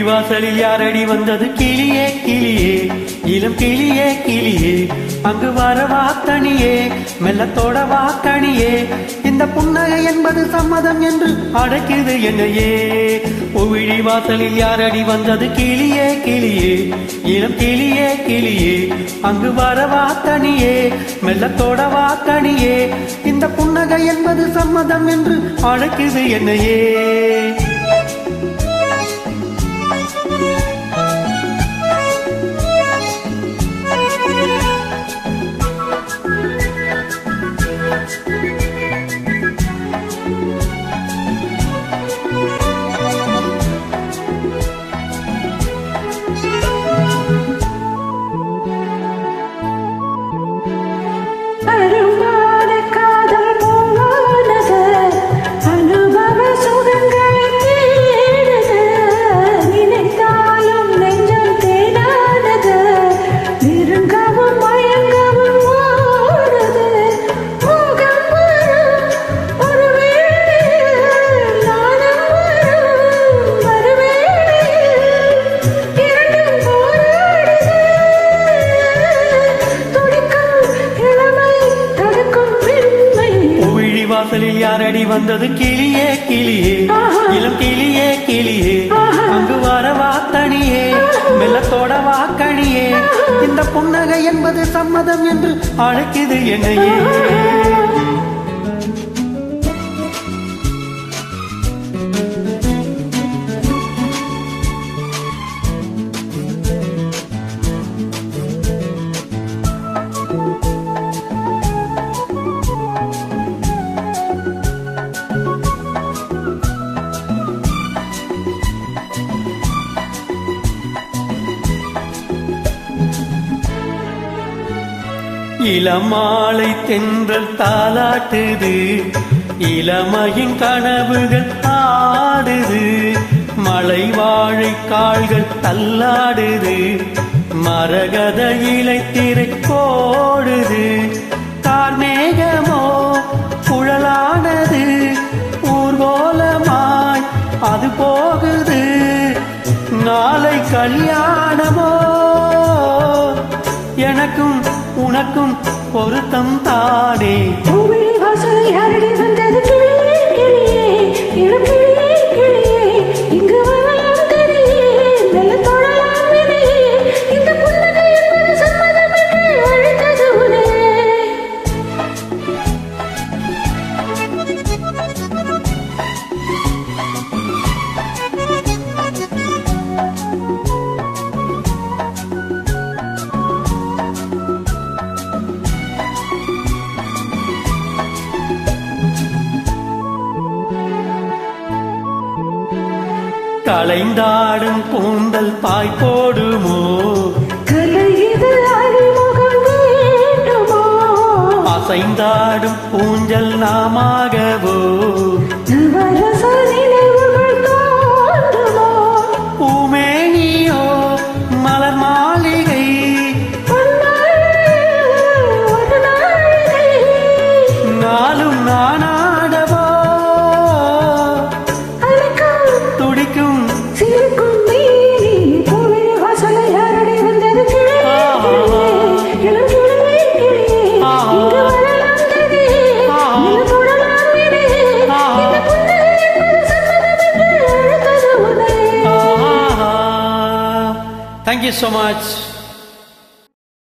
வாசலில் யாரடி வந்தது கிளியே கிளியே, இளம் கிளியே கிளியே, அங்கு வரவா தனியே, மெல்லத்தோட வாக்கணியே, இந்த புன்னகை என்பது சம்மதம் என்று அடைக்குது என்னையே. ஒவிழி வாசலில் யாரடி வந்தது கிளியே கிளியே, இளம் கிளியே கிளியே, அங்கு வரவா தனியே, மெல்லத்தோட வாக்கணியே, இந்த புன்னகை என்பது சம்மதம் என்று அடைக்குது என்னையே. வாசலில் யாரடி வந்தது கிளியே கிளியே, இளம் கிளியே கிளியே, அங்கு வரவா தனியே, மெல்லத்தோட வாக்கணியே, இந்த புன்னகை என்பது சம்மதம் என்று அழைக்குது என்னையே. இளமாலை தென்றல் தாலாட்டுது, இளமையின் கனவுகள் ஆடுது, மலை வாழை கால்கள் தள்ளாடுது, மரகத இலை திரை போடுது, கார்மேகமோ குழலானது, ஊர்வலமாய் அது போகுது, நாளை கல்யாணமோ, எனக்கும் உனக்கும் பொருத்தம் தானே. வாசலை யாரடி வந்தது கிளியே கிளியே, இளம் கிளியே கிளியே, இங்கு வரலாம் தனியே, மெல்ல தொடலாம் இணையே, இந்த புன்னகை என்பது சம்மதம் என்று அழைத்தது உனே. கலைந்தாடும் கூந்தல் பாய் போடுமோ, கலையுது அறிமுகம் வேண்டுமோ, அசைந்தாடும் ஊஞ்சல் நாமாகவோ, நவரச நினைவுகள் தோன்றுமோ, பூமேனியோ மலர் மாளிகை, ஒரு நாளிகை, நாளும் நானாடவோ, துடிக்கும் சிரிக்கும் நீ கோவில் வாசலை யாரடி வந்தது கிளியே இளம் கிளியே கிளியே, இங்கு வரலாம் தனியே, நில தொடலாம் இணையே, இந்த புன்னகை என்பது சம்மதம் என்று அழைத்தது உன்னை. Thank you so much.